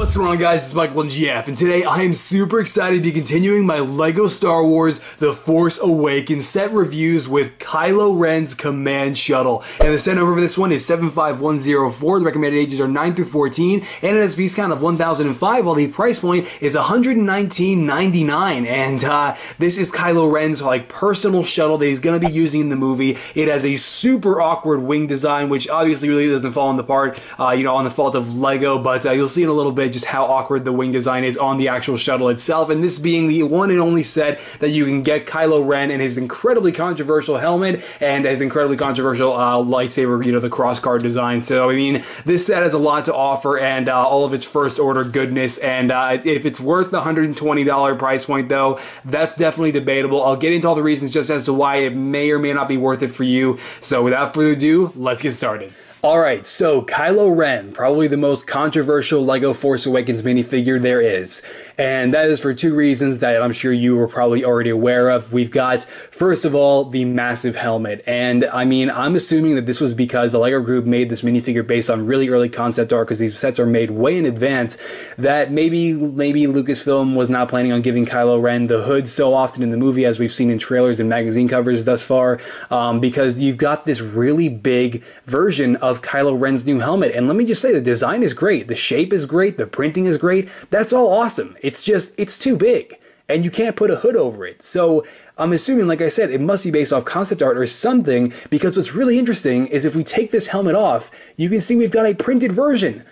What's going on, guys? It's Michael and GF, and today I am super excited to be continuing my LEGO Star Wars The Force Awakens set reviews with Kylo Ren's Command Shuttle. And the set number for this one is 75104. The recommended ages are 9 through 14, and it has a piece count of 1005, while the price point is $119.99. And this is Kylo Ren's personal shuttle that he's going to be using in the movie. It has a super awkward wing design, which obviously really doesn't fall on the part, on the fault of LEGO, but you'll see in a little bit just how awkward the wing design is on the actual shuttle itself, and this being the one and only set that you can get Kylo Ren and his incredibly controversial helmet and his incredibly controversial lightsaber, the crossguard design. So, I mean, this set has a lot to offer, and all of its first order goodness, and if it's worth the $120 price point, though, that's definitely debatable. I'll get into all the reasons just as to why it may or may not be worth it for you. So, without further ado, let's get started. Alright, so Kylo Ren, probably the most controversial LEGO Force Awakens minifigure there is. And that is for two reasons that I'm sure you were probably already aware of. We've got, first of all, the massive helmet. And I mean, I'm assuming that this was because the LEGO group made this minifigure based on really early concept art, because these sets are made way in advance, that maybe Lucasfilm was not planning on giving Kylo Ren the hood so often in the movie as we've seen in trailers and magazine covers thus far, because you've got this really big version of Kylo Ren's new helmet. And let me just say, the design is great, the shape is great, the printing is great, that's all awesome. It's just, it's too big, and you can't put a hood over it. So I'm assuming, like I said, it must be based off concept art or something, because what's really interesting is if we take this helmet off, you can see we've got a printed version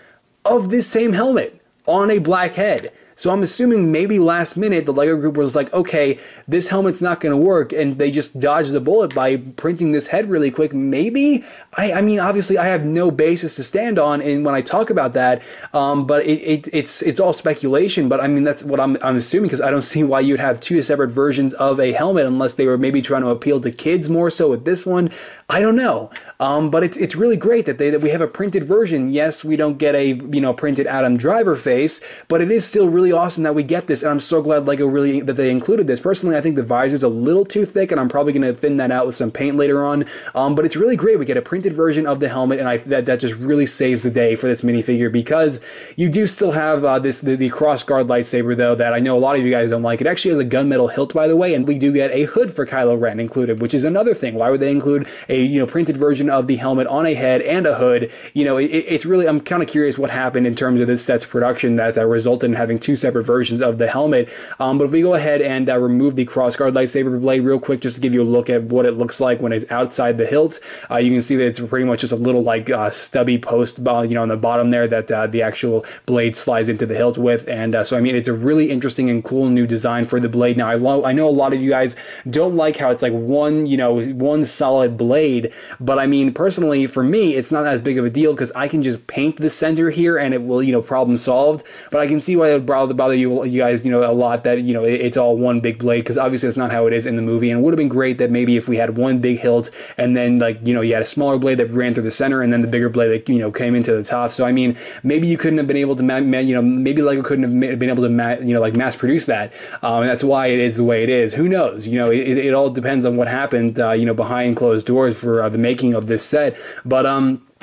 of this same helmet on a black head. So I'm assuming maybe last minute the LEGO group was like, okay, this helmet's not going to work, and they just dodged the bullet by printing this head really quick. Maybe? I mean, obviously I have no basis to stand on and when I talk about that, but it's all speculation, but I mean, that's what I'm assuming, because I don't see why you'd have two separate versions of a helmet unless they were maybe trying to appeal to kids more so with this one. I don't know. But it's really great that we have a printed version. Yes, we don't get a, printed Adam Driver face, but it is still really awesome that we get this, and I'm so glad LEGO that they included this. Personally, I think the visor's a little too thick, and I'm probably going to thin that out with some paint later on, but it's really great. We get a printed version of the helmet, and that just really saves the day for this minifigure, because you do still have the crossguard lightsaber, though, that I know a lot of you guys don't like. It actually has a gunmetal hilt, by the way, and we do get a hood for Kylo Ren included, which is another thing. Why would they include a printed version of the helmet on a head and a hood? It's really, I'm kind of curious what happened in terms of this set's production that resulted in having two separate versions of the helmet. But if we go ahead and remove the crossguard lightsaber blade real quick, just to give you a look at what it looks like when it's outside the hilt, you can see that it's pretty much just a little stubby post, on the bottom there that the actual blade slides into the hilt with. And so I mean, it's a really interesting and cool new design for the blade. Now I know a lot of you guys don't like how it's like one solid blade, but I mean, personally for me, it's not as big of a deal, because I can just paint the center here and it will, problem solved. But I can see why it would bother you guys, a lot that, it's all one big blade, because obviously that's not how it is in the movie. And it would have been great that maybe if we had one big hilt and then you had a smaller blade that ran through the center and then the bigger blade that, came into the top. So I mean, maybe you couldn't have been able to, maybe LEGO couldn't have been able to, mass produce that. And that's why it is the way it is. Who knows? It all depends on what happened, behind closed doors for the making of this set. But,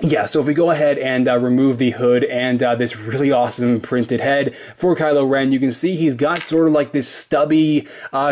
yeah, so if we go ahead and remove the hood and this really awesome printed head for Kylo Ren, you can see he's got sort of like this stubby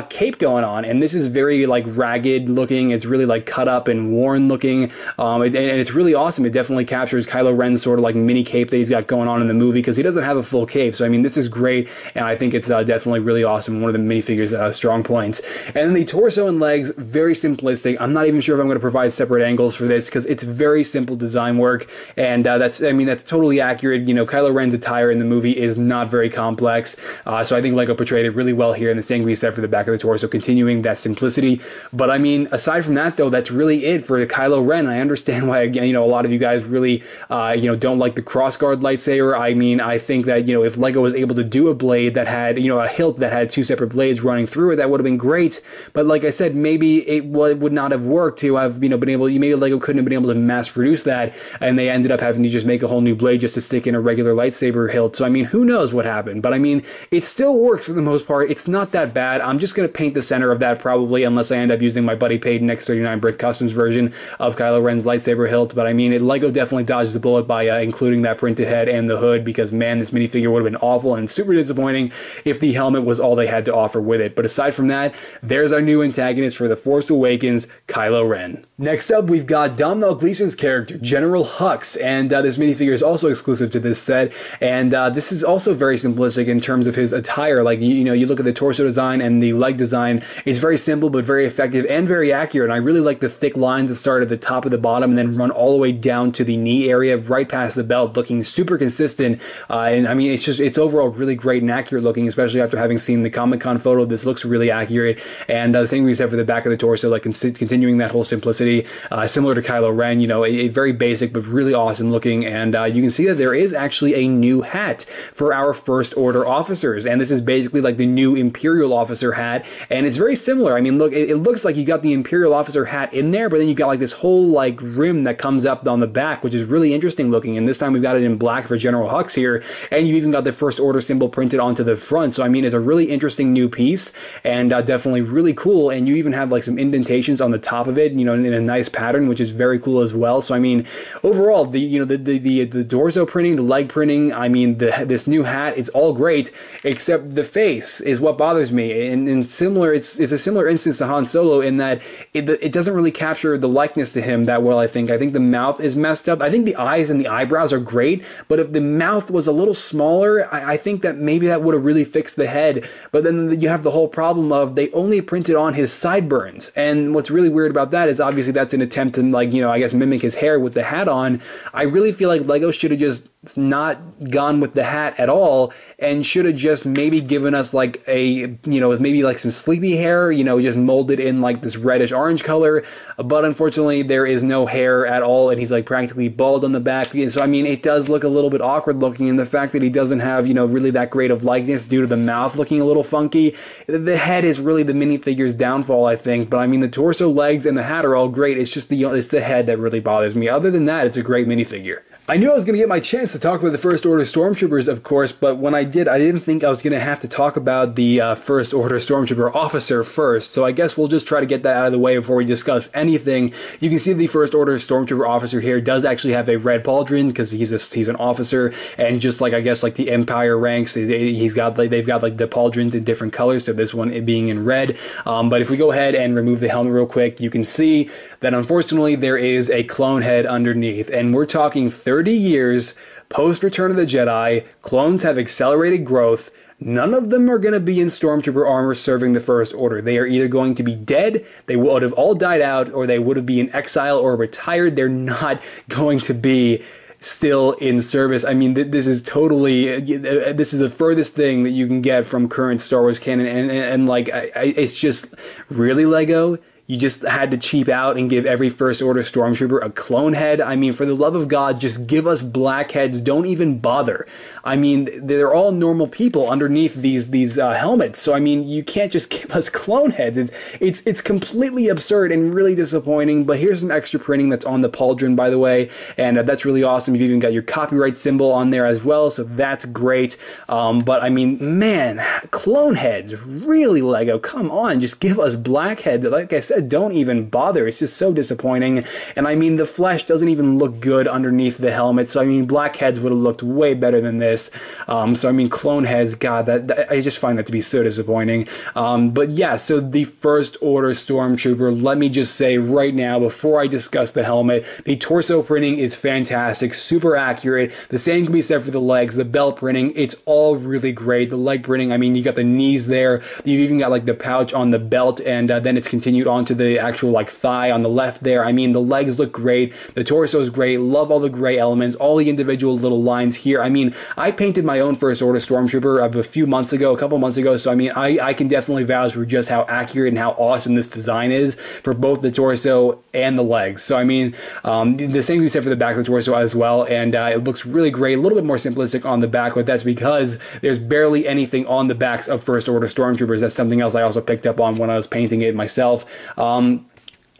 cape going on, and this is very ragged looking. It's really cut up and worn looking, and it's really awesome. It definitely captures Kylo Ren's sort of mini cape that he's got going on in the movie, because he doesn't have a full cape. So I mean, this is great, and I think it's definitely really awesome. One of the minifigure's strong points. And then the torso and legs, very simplistic. I'm not even sure if I'm going to provide separate angles for this, because it's very simple design work, and that's totally accurate. Kylo Ren's attire in the movie is not very complex, so I think LEGO portrayed it really well here, and the same can be said for the back of the torso, continuing that simplicity. But I mean, aside from that, though, that's really it for Kylo Ren. I understand why, again, a lot of you guys really don't like the crossguard lightsaber. I mean, I think that if LEGO was able to do a blade that had a hilt that had two separate blades running through it, that would have been great. But like I said, maybe it would not have worked to have been able, maybe LEGO couldn't have been able to mass produce that. and they ended up having to just make a whole new blade just to stick in a regular lightsaber hilt. So I mean, who knows what happened? But I mean, it still works for the most part. It's not that bad. I'm just going to paint the center of that probably, unless I end up using my Buddy Payton X39 Brick Customs version of Kylo Ren's lightsaber hilt. But I mean, LEGO definitely dodged the bullet by including that printed head and the hood, because man, this minifigure would have been awful and super disappointing if the helmet was all they had to offer with it. But aside from that, there's our new antagonist for The Force Awakens, Kylo Ren. Next up, we've got Domhnall Gleeson's character, General Hux, and this minifigure is also exclusive to this set, and this is also very simplistic in terms of his attire. Like, you know, you look at the torso design and the leg design, it's very simple but very effective and very accurate, and I really like the thick lines that start at the top of the bottom and then run all the way down to the knee area, right past the belt, looking super consistent, and I mean, it's overall really great and accurate looking, especially after having seen the Comic-Con photo. This looks really accurate, and the same we said for the back of the torso, like continuing that whole simplicity, similar to Kylo Ren, you know, a very basic but really awesome looking, and you can see that there is actually a new hat for our First Order officers, and this is basically like the new Imperial officer hat, and it's very similar. I mean, look, it looks like you got the Imperial officer hat in there, but then you got like this whole like rim that comes up on the back, which is really interesting looking, and this time we've got it in black for General Hux here, and you even got the First Order symbol printed onto the front. So I mean, it's a really interesting new piece, and definitely really cool, and you even have like some indentations on the top of it, you know, in a nice pattern, which is very cool as well. So I mean, overall, the torso printing, the leg printing, I mean, this new hat, it's all great, except the face is what bothers me. And similar, it's a similar instance to Han Solo in that it doesn't really capture the likeness to him that well. I think the mouth is messed up. I think the eyes and the eyebrows are great, but if the mouth was a little smaller, I think that maybe that would have really fixed the head. But then you have the whole problem of they only printed on his sideburns, and what's really weird about that is obviously that's an attempt to, like, you know, I guess mimic his hair with the hat on. I really feel like LEGO should have just not gone with the hat at all, and should have just maybe given us like a, you know, maybe like some sleepy hair, you know, just molded in like this reddish orange color. But unfortunately there is no hair at all, and he's like practically bald on the back. So I mean, it does look a little bit awkward looking, and the fact that he doesn't have, you know, really that great of likeness due to the mouth looking a little funky. The head is really the minifigure's downfall, I think. But I mean, the torso, legs, and the hat are all great. It's just it's the head that really bothers me. Other than that, it's a great minifigure. I knew I was going to get my chance to talk about the First Order Stormtroopers, of course, but when I did, I didn't think I was going to have to talk about the First Order Stormtrooper officer first, so I guess we'll just try to get that out of the way before we discuss anything. You can see the First Order Stormtrooper officer here does actually have a red pauldron, because he's an officer, and just like, I guess, like the Empire ranks, they've got like the pauldrons in different colors, so this one being in red. But if we go ahead and remove the helmet real quick, you can see that unfortunately there is a clone head underneath, and we're talking 30 years post Return of the Jedi. Clones have accelerated growth. None of them are going to be in Stormtrooper armor serving the First Order. They are either going to be dead, they would have all died out, or they would have been in exile or retired. They're not going to be still in service. I mean, this is totally, this is the furthest thing that you can get from current Star Wars canon, and like, it's just really LEGO. You just had to cheap out and give every First Order Stormtrooper a clone head. I mean, for the love of God, just give us black heads. Don't even bother. I mean, they're all normal people underneath these helmets. So, I mean, you can't just give us clone heads. It's completely absurd and really disappointing. But here's some extra printing that's on the pauldron, by the way. And that's really awesome. You've even got your copyright symbol on there as well. So that's great. But, I mean, man, clone heads. Really, LEGO. Come on. Just give us black heads. Like I said, don't even bother. It's just so disappointing. And I mean, the flesh doesn't even look good underneath the helmet. So I mean, black heads would have looked way better than this. So I mean, clone heads, God, that I just find that to be so disappointing. But yeah, so the First Order Stormtrooper, let me just say right now, before I discuss the helmet, the torso printing is fantastic, super accurate. The same can be said for the legs, the belt printing, it's all really great. The leg printing, I mean, you got the knees there. You've even got like the pouch on the belt, and then it's continued on to the actual like thigh on the left there. I mean, the legs look great, the torso is great, love all the gray elements, all the individual little lines here. I mean, I painted my own First Order Stormtrooper a couple months ago, so I mean, I can definitely vouch for just how accurate and how awesome this design is for both the torso and the legs. So I mean, the same can be said for the back of the torso as well, and it looks really great, a little bit more simplistic on the back, but that's because there's barely anything on the backs of First Order Stormtroopers. That's something else I also picked up on when I was painting it myself.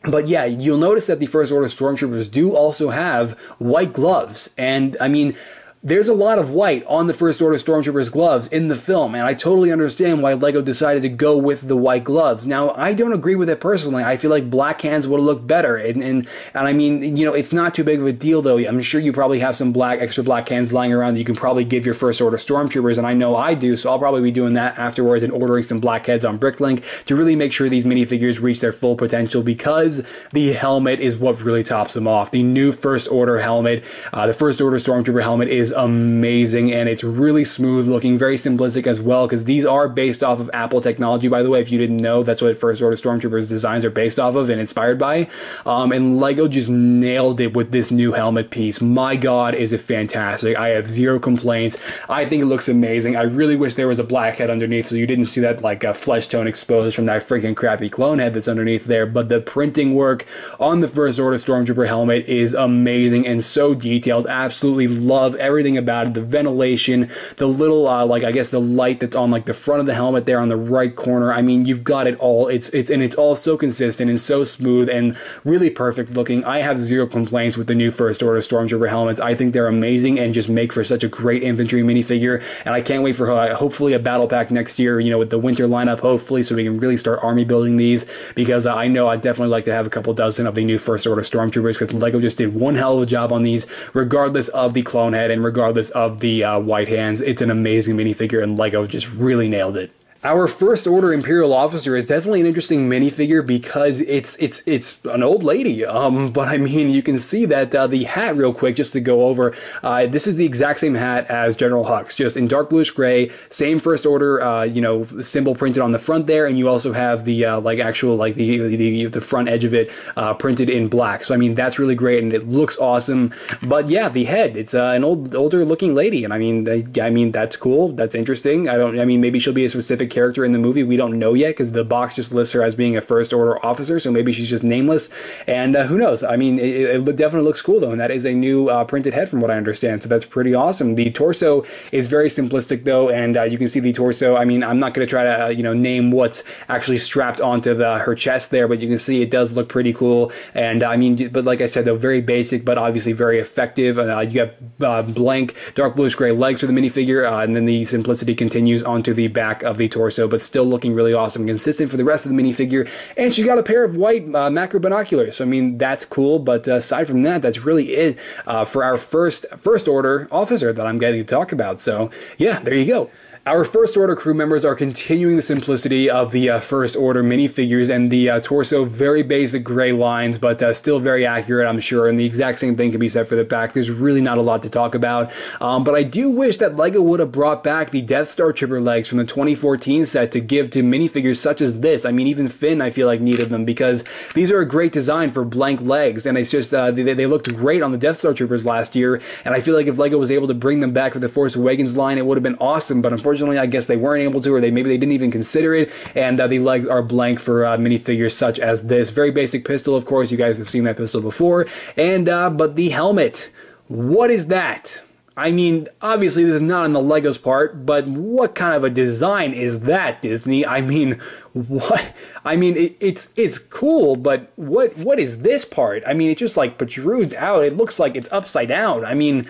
But yeah, you'll notice that the First Order Stormtroopers do also have white gloves. And I mean, there's a lot of white on the First Order Stormtroopers gloves in the film, and I totally understand why LEGO decided to go with the white gloves. Now, I don't agree with it personally. I feel like black hands would look better, and I mean, you know, it's not too big of a deal, though. I'm sure you probably have some extra black hands lying around that you can probably give your First Order Stormtroopers, and I know I do, so I'll probably be doing that afterwards and ordering some black heads on Bricklink to really make sure these minifigures reach their full potential, because the helmet is what really tops them off. The new First Order helmet, the First Order Stormtrooper helmet, is amazing, and it's really smooth looking, very simplistic as well, because these are based off of Apple technology, by the way. If you didn't know, that's what First Order Stormtroopers designs are based off of and inspired by. And LEGO just nailed it with this new helmet piece. My God, is it fantastic. I have zero complaints. I think it looks amazing. I really wish there was a black head underneath so you didn't see that like flesh tone exposed from that freaking crappy clone head that's underneath there. But the printing work on the First Order Stormtrooper helmet is amazing and so detailed. Absolutely love everything about it. The ventilation, the little like I guess the light that's on like the front of the helmet there on the right corner. I mean, you've got it all. It's all so consistent and so smooth and really perfect looking. I have zero complaints with the new First Order Stormtrooper helmets. I think they're amazing and just make for such a great infantry minifigure, and I can't wait for hopefully a battle pack next year, you know, with the winter lineup, hopefully, so we can really start army building these, because I know I'd definitely like to have a couple dozen of the new First Order Stormtroopers, because LEGO just did one hell of a job on these, regardless of the clone head and regardless of the white hands. It's an amazing minifigure, and LEGO just really nailed it. Our First Order Imperial Officer is definitely an interesting minifigure because it's an old lady. But I mean, you can see that the hat real quick, just to go over. This is the exact same hat as General Hux, just in dark bluish gray. Same First Order, you know, symbol printed on the front there, and you also have the like actual like the front edge of it printed in black. So I mean, that's really great and it looks awesome. But yeah, the head, it's an older looking lady, and I mean that's cool. That's interesting. I mean, maybe she'll be a specific character in the movie. We don't know yet, because the box just lists her as being a First Order officer, so maybe she's just nameless, and who knows. I mean, it definitely looks cool though, and that is a new printed head from what I understand, so that's pretty awesome. The torso is very simplistic though, and you can see the torso. I mean, I'm not going to try to you know, name what's actually strapped onto her chest there, but you can see it does look pretty cool. And I mean, but like I said though, very basic but obviously very effective. You have blank dark bluish gray legs for the minifigure, and then the simplicity continues onto the back of the torso, but still looking really awesome and consistent for the rest of the minifigure. And she's got a pair of white macro binoculars, so I mean, that's cool. But aside from that, that's really it for our first Order officer that I'm getting to talk about. So yeah, there you go. Our First Order crew members are continuing the simplicity of the First Order minifigures, and the torso, very basic gray lines, but still very accurate, I'm sure, and the exact same thing can be said for the back. There's really not a lot to talk about, but I do wish that LEGO would have brought back the Death Star Trooper legs from the 2014 set to give to minifigures such as this. I mean, even Finn, I feel like, needed them, because these are a great design for blank legs, and it's just, they looked great on the Death Star Troopers last year, and I feel like if LEGO was able to bring them back for the Force Awakens line, it would have been awesome, but unfortunately, I guess they weren't able to, or maybe they didn't even consider it, and the legs are blank for minifigures such as this. Very basic pistol, of course. You guys have seen that pistol before. And but the helmet, what is that? I mean, obviously this is not on the Legos part, but what kind of a design is that, Disney? I mean, what? I mean, it's cool, but what is this part? I mean, it just like protrudes out. It looks like it's upside down. I mean,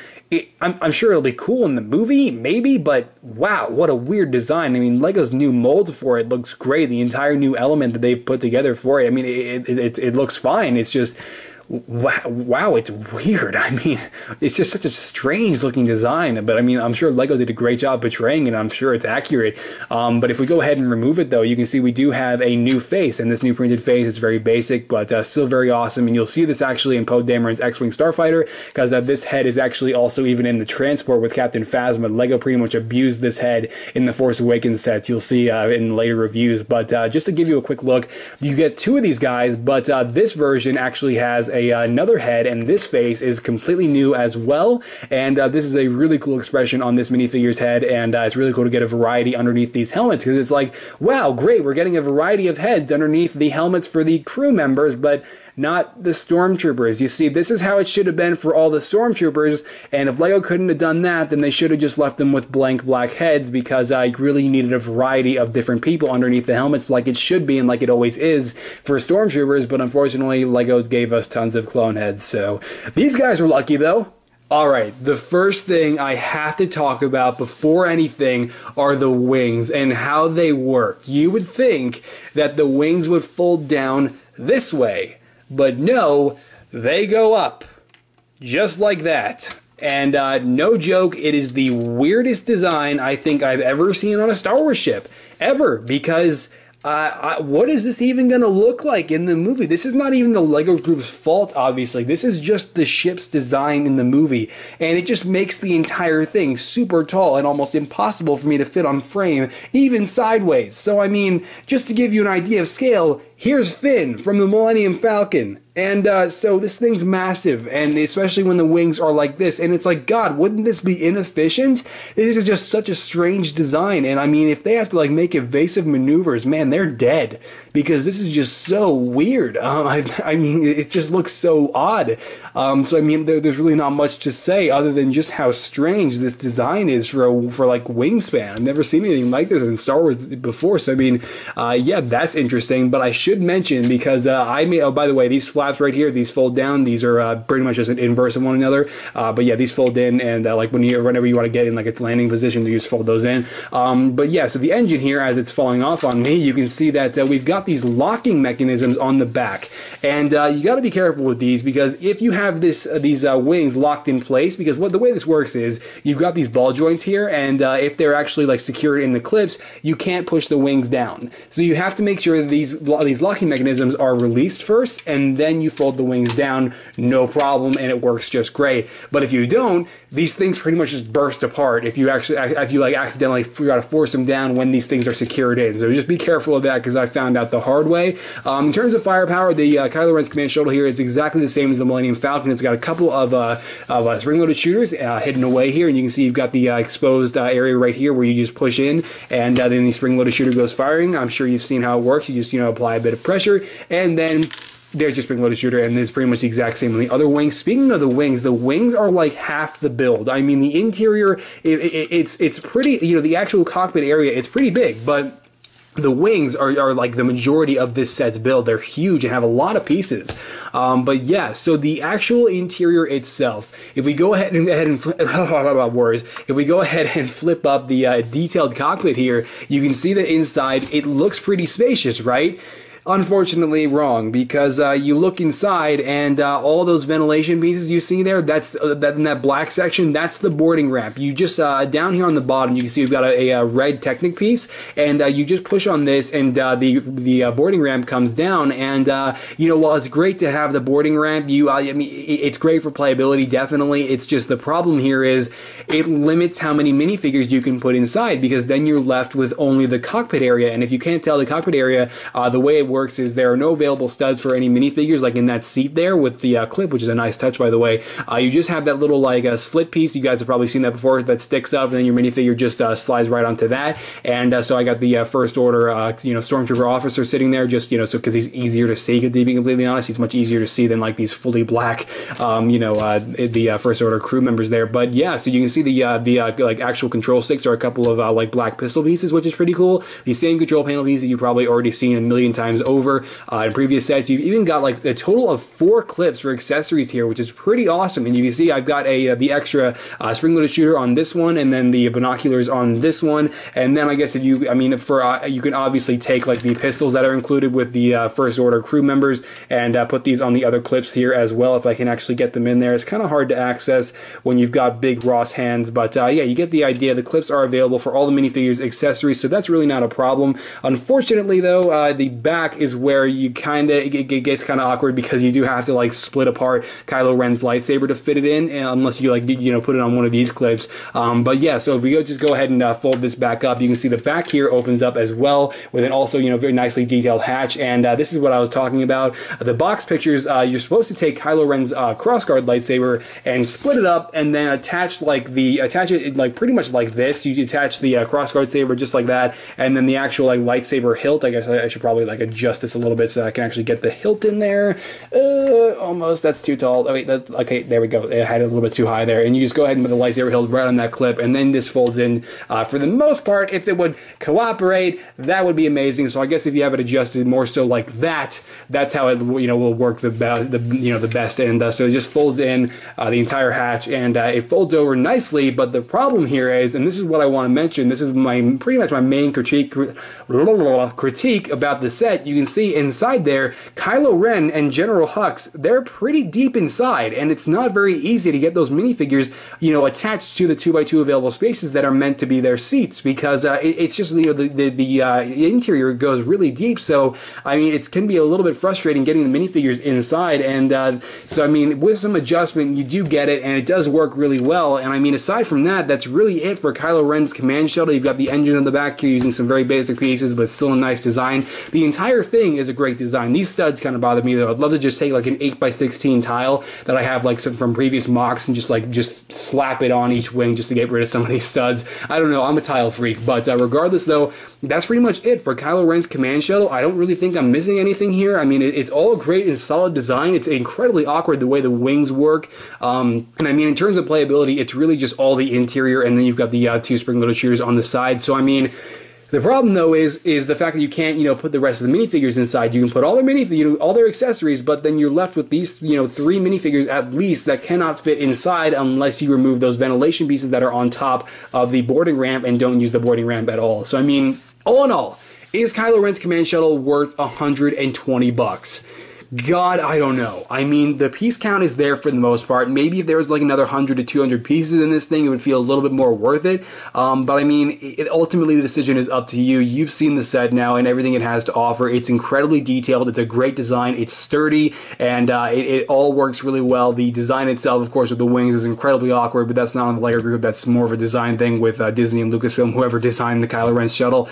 I'm sure it'll be cool in the movie, maybe, but wow, what a weird design. I mean, Lego's new mold for it looks great. The entire new element that they've put together for it, I mean, it looks fine. It's just, wow, it's weird. I mean, it's just such a strange looking design, but I mean, I'm sure LEGO did a great job portraying it. I'm sure it's accurate. But if we go ahead and remove it though, you can see we do have a new face, and this new printed face is very basic, but still very awesome. And you'll see this actually in Poe Dameron's X-Wing Starfighter, because this head is actually also even in the transport with Captain Phasma. LEGO pretty much abused this head in the Force Awakens sets. You'll see in later reviews, but just to give you a quick look, you get two of these guys, but this version actually has another head, and this face is completely new as well, and this is a really cool expression on this minifigure's head, and it's really cool to get a variety underneath these helmets, because it's like, wow, great, we're getting a variety of heads underneath the helmets for the crew members, but not the Stormtroopers. You see, this is how it should have been for all the Stormtroopers, and if LEGO couldn't have done that, then they should have just left them with blank black heads, because I really needed a variety of different people underneath the helmets like it should be and like it always is for Stormtroopers, but unfortunately LEGO gave us tons of clone heads, so these guys were lucky though. Alright, the first thing I have to talk about before anything are the wings and how they work. You would think that the wings would fold down this way, but no, they go up, just like that. And no joke, it is the weirdest design I think I've ever seen on a Star Wars ship, ever, because what is this even going to look like in the movie? This is not even the LEGO group's fault, obviously. This is just the ship's design in the movie. And it just makes the entire thing super tall and almost impossible for me to fit on frame, even sideways. So, I mean, just to give you an idea of scale, here's Finn from the Millennium Falcon. And so this thing's massive, and especially when the wings are like this, and it's like, God, wouldn't this be inefficient? This is just such a strange design, and I mean, if they have to like make evasive maneuvers, man, they're dead, because this is just so weird. I mean, it just looks so odd. So I mean, there's really not much to say other than just how strange this design is for like wingspan. I've never seen anything like this in Star Wars before, so I mean, yeah, that's interesting, but I should mention, because oh, by the way, these flaps right here, these fold down. These are pretty much just an inverse of one another. But yeah, these fold in, and like whenever you want to get in like its landing position, you just fold those in. But yeah, so the engine here, as it's falling off on me, you can see that we've got these locking mechanisms on the back, and you got to be careful with these, because if you have these wings locked in place, because the way this works is you've got these ball joints here, and if they're actually like secured in the clips, you can't push the wings down. So you have to make sure that these locking mechanisms are released first, and then you fold the wings down, no problem, and it works just great. But if you don't, these things pretty much just burst apart if you like accidentally got to force them down when these things are secured in. So just be careful of that, because I found out the hard way. In terms of firepower, the Kylo Ren's command shuttle here is exactly the same as the Millennium Falcon. It's got a couple of spring-loaded shooters hidden away here, and you can see you've got the exposed area right here where you just push in, and then the spring-loaded shooter goes firing. I'm sure you've seen how it works. You just apply a bit of pressure, and then there's your spring-loaded shooter, and it's pretty much the exact same on the other wings. Speaking of the wings are like half the build. I mean, the interior, it's pretty, the actual cockpit area, it's pretty big, but the wings are like the majority of this set's build. They're huge and have a lot of pieces. But yeah, so the actual interior itself, if we go ahead and flip, if we go ahead and flip up the detailed cockpit here, you can see that inside it looks pretty spacious, right? Unfortunately wrong, because you look inside, and all those ventilation pieces you see there, that's in that black section, that's the boarding ramp. You just down here on the bottom, you can see we've got a red Technic piece, and you just push on this, and the boarding ramp comes down. And while it's great to have the boarding ramp, I mean, it's great for playability, definitely. It's just the problem here is it limits how many minifigures you can put inside, because then you're left with only the cockpit area. And if you can't tell, the cockpit area, the way it works is there are no available studs for any minifigures, like in that seat there with the clip, which is a nice touch, by the way. You just have that little like slit piece. You guys have probably seen that before, that sticks up, and then your minifigure just slides right onto that. And so I got the first order Stormtrooper officer sitting there, just so because he's easier to see, to be completely honest. He's much easier to see than like these fully black the first order crew members there. But yeah, so you can see the like actual control sticks are a couple of like black pistol pieces, which is pretty cool. The same control panel piece that you've probably already seen a million times over in previous sets. You've even got like a total of 4 clips for accessories here, which is pretty awesome. And you can see I've got the extra spring-loaded shooter on this one, and then the binoculars on this one. And then I guess if you, you can obviously take like the pistols that are included with the first order crew members and put these on the other clips here as well, if I can actually get them in there. It's kind of hard to access when you've got big Ross hands, but yeah, you get the idea. The clips are available for all the minifigures accessories, so that's really not a problem. Unfortunately though, the back is where you it gets kind of awkward, because you do have to like split apart Kylo Ren's lightsaber to fit it in, unless you like put it on one of these clips. But yeah, so if we just go ahead and fold this back up, you can see the back here opens up as well with an also very nicely detailed hatch. And this is what I was talking about. The box pictures, you're supposed to take Kylo Ren's crossguard lightsaber and split it up, and then attach it like pretty much like this. You attach the crossguard saber just like that, and then the actual like lightsaber hilt, I guess I should probably like adjust adjust this a little bit so I can actually get the hilt in there. Almost, that's too tall. Oh, wait, okay, there we go. I had it a little bit too high there. And you just go ahead and put the lightsaber hilt right on that clip, and then this folds in. For the most part, if it would cooperate, that would be amazing. So I guess if you have it adjusted more so like that, that's how it will work the best. And so it just folds in the entire hatch, and it folds over nicely. But the problem here is, and this is what I want to mention, this is pretty much my main critique about the set. You can see inside there, Kylo Ren and General Hux, they're pretty deep inside, and it's not very easy to get those minifigures, attached to the 2x2 available spaces that are meant to be their seats, because it's just, the interior goes really deep. So I mean, it can be a little bit frustrating getting the minifigures inside, and so I mean, with some adjustment, you do get it, and it does work really well. And I mean, aside from that, that's really it for Kylo Ren's command shuttle. You've got the engine on the back here using some very basic pieces, but still a nice design. The entire thing is a great design. These studs kind of bother me though. I'd love to just take like an 8x16 tile that I have like from previous mocks and just slap it on each wing just to get rid of some of these studs. I don't know, I'm a tile freak, but regardless though, that's pretty much it for Kylo Ren's command shuttle. I don't really think I'm missing anything here. I mean, it's all great and solid design. It's incredibly awkward the way the wings work. And I mean, in terms of playability, it's really just all the interior, and then you've got the two spring-loaded shooters on the side. So I mean, the problem though is the fact that you can't put the rest of the minifigures inside. You can put all their all their accessories, but then you're left with these 3 minifigures at least that cannot fit inside unless you remove those ventilation pieces that are on top of the boarding ramp and don't use the boarding ramp at all. So I mean, all in all, is Kylo Ren's command shuttle worth $120? God, I don't know. I mean, the piece count is there for the most part. Maybe if there was like another 100 to 200 pieces in this thing, it would feel a little bit more worth it. But I mean, ultimately the decision is up to you. You've seen the set now and everything it has to offer. It's incredibly detailed. It's a great design. It's sturdy, and it all works really well. The design itself, of course, with the wings is incredibly awkward, but that's not on the LEGO group. That's more of a design thing with Disney and Lucasfilm, whoever designed the Kylo Ren shuttle.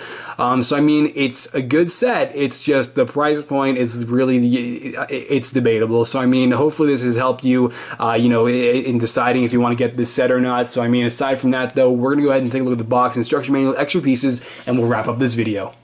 So I mean, it's a good set. It's just the price point is really it's debatable. So I mean, hopefully this has helped you, in deciding if you want to get this set or not. So I mean, aside from that though, we're gonna go ahead and take a look at the box, instruction manual, extra pieces, and we'll wrap up this video.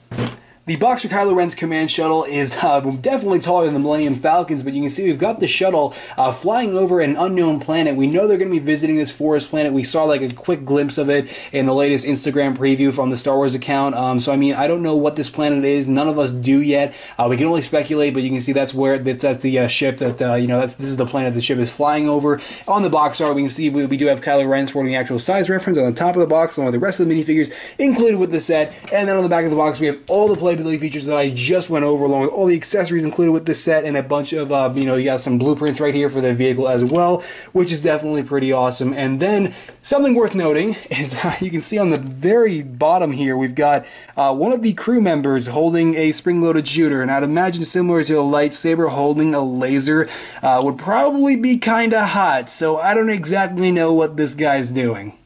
The box for Kylo Ren's command shuttle is definitely taller than the Millennium Falcons, but you can see we've got the shuttle flying over an unknown planet. We know they're going to be visiting this forest planet. We saw like a quick glimpse of it in the latest Instagram preview from the Star Wars account. So I mean, I don't know what this planet is. None of us do yet. We can only speculate, but you can see that's the ship that this is the planet the ship is flying over. On the box art, we can see we do have Kylo Ren sporting the actual size reference on the top of the box, along with the rest of the minifigures included with the set. And then on the back of the box, we have all the playability features that I just went over, along with all the accessories included with this set, and a bunch of you got some blueprints right here for the vehicle as well, which is definitely pretty awesome. And then something worth noting is you can see on the very bottom here, we've got one of the crew members holding a spring-loaded shooter, and I'd imagine similar to a lightsaber holding a laser would probably be kind of hot. So I don't exactly know what this guy's doing.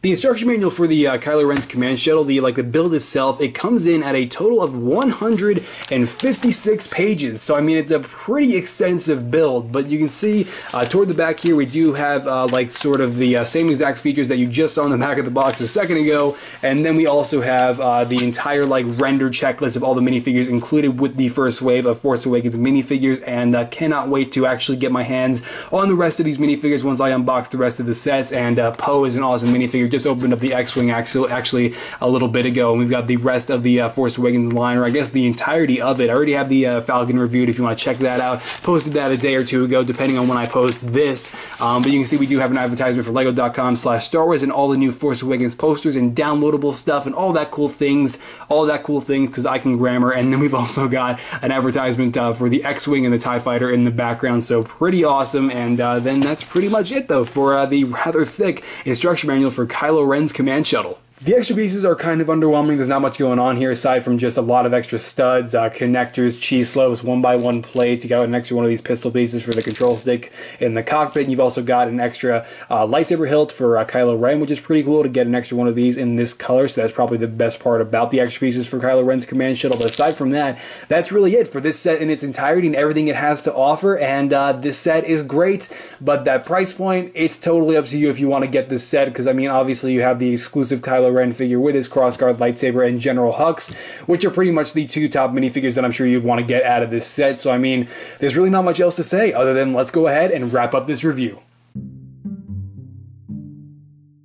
The instruction manual for the Kylo Ren's command shuttle, the build itself, it comes in at a total of 156 pages. So I mean, it's a pretty extensive build, but you can see toward the back here we do have sort of the same exact features that you just saw on the back of the box a second ago, and then we also have the entire rendered checklist of all the minifigures included with the first wave of Force Awakens minifigures, and cannot wait to actually get my hands on the rest of these minifigures once I unbox the rest of the sets. And Poe is an awesome minifigure. Just opened up the X-Wing actually a little bit ago, and we've got the rest of the Force Awakens line, or I guess the entirety of it. I already have the Falcon reviewed if you want to check that out. Posted that a day or two ago, depending on when I post this. But you can see we do have an advertisement for lego.com/Star Wars and all the new Force Awakens posters and downloadable stuff and all that cool things, because I can grammar. And then we've also got an advertisement for the X-Wing and the TIE Fighter in the background, so pretty awesome. And then that's pretty much it though for the rather thick instruction manual for Kylo Ren's command shuttle. The extra pieces are kind of underwhelming. There's not much going on here aside from just a lot of extra studs, connectors, cheese slopes, 1x1 plates. You got an extra one of these pistol pieces for the control stick in the cockpit. And you've also got an extra lightsaber hilt for Kylo Ren, which is pretty cool to get an extra one of these in this color. So that's probably the best part about the extra pieces for Kylo Ren's command shuttle. But aside from that, that's really it for this set in its entirety and everything it has to offer. And this set is great, but that price point, it's totally up to you if you want to get this set, because I mean, obviously you have the exclusive Kylo Kylo Ren figure with his crossguard lightsaber and General Hux, which are pretty much the two top minifigures that I'm sure you'd want to get out of this set. So I mean, there's really not much else to say other than let's go ahead and wrap up this review.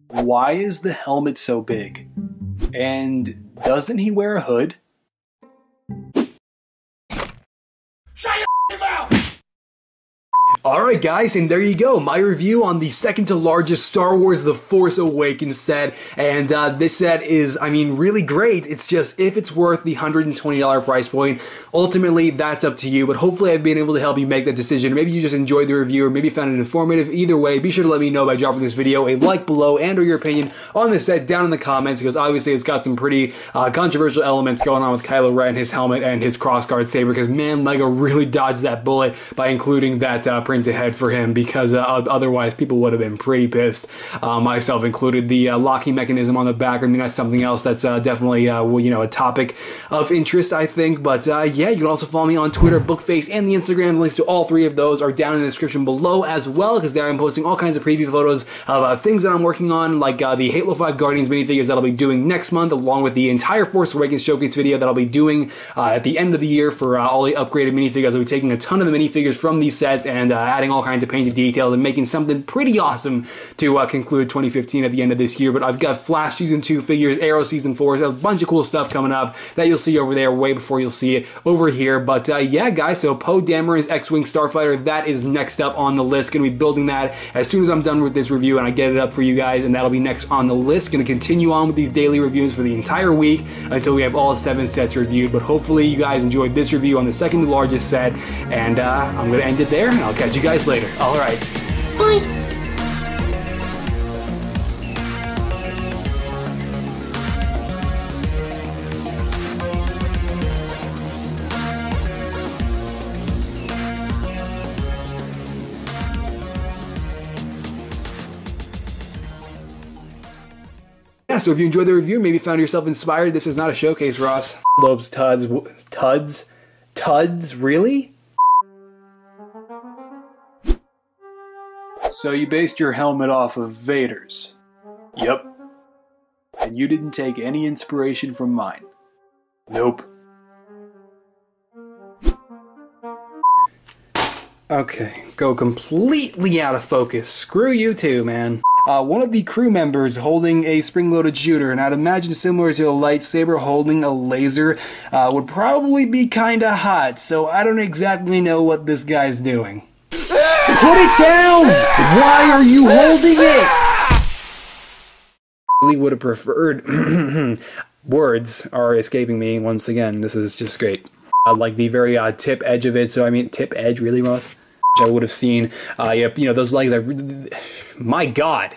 Why is the helmet so big? And doesn't he wear a hood? Shut your mouth! Alright guys, and there you go, my review on the second to largest Star Wars The Force Awakens set, and this set is, I mean, really great. It's just, if it's worth the $120 price point, ultimately that's up to you, but hopefully I've been able to help you make that decision. Maybe you just enjoyed the review, or maybe found it informative. Either way, be sure to let me know by dropping this video a like below and or your opinion on this set down in the comments, because obviously it's got some pretty controversial elements going on with Kylo Ren, his helmet, and his crossguard saber, because man, LEGO really dodged that bullet by including that printed head for him, because otherwise people would have been pretty pissed, myself included. The locking mechanism on the back, I mean, that's something else that's definitely well, you know, a topic of interest, I think. But yeah, you can also follow me on Twitter, Bookface, and the Instagram. Links to all three of those are down in the description below as well, because there I'm posting all kinds of preview photos of things that I'm working on, like the Halo 5 Guardians minifigures that I'll be doing next month, along with the entire Force Awakens showcase video that I'll be doing at the end of the year for all the upgraded minifigures. I'll be taking a ton of the minifigures from these sets and adding all kinds of painted details and making something pretty awesome to conclude 2015 at the end of this year. But I've got Flash Season 2 figures, Arrow Season 4, a bunch of cool stuff coming up that you'll see over there way before you'll see it over here. But yeah, guys, so Poe Dameron's X-Wing Starfighter, that is next up on the list. Gonna be building that as soon as I'm done with this review and I get it up for you guys, and that'll be next on the list. Gonna continue on with these daily reviews for the entire week until we have all 7 sets reviewed. But hopefully you guys enjoyed this review on the second largest set, and I'm gonna end it there, and I'll catch you guys later. All right. Bye. Yeah, so if you enjoyed the review, maybe found yourself inspired, this is not a showcase, Ross. Lobes, tuds, really? So you based your helmet off of Vader's? Yep. And you didn't take any inspiration from mine? Nope. Okay, go completely out of focus. Screw you too, man. One of the crew members holding a spring-loaded shooter, and I'd imagine similar to a lightsaber holding a laser, would probably be kinda hot, so I don't exactly know what this guy's doing. Put it down! Why are you holding it? Really would have preferred... Words are escaping me once again. This is just great. Like the very tip edge of it, so I mean, tip edge, really, Ross? I would have seen, yep, you know, those legs, my God.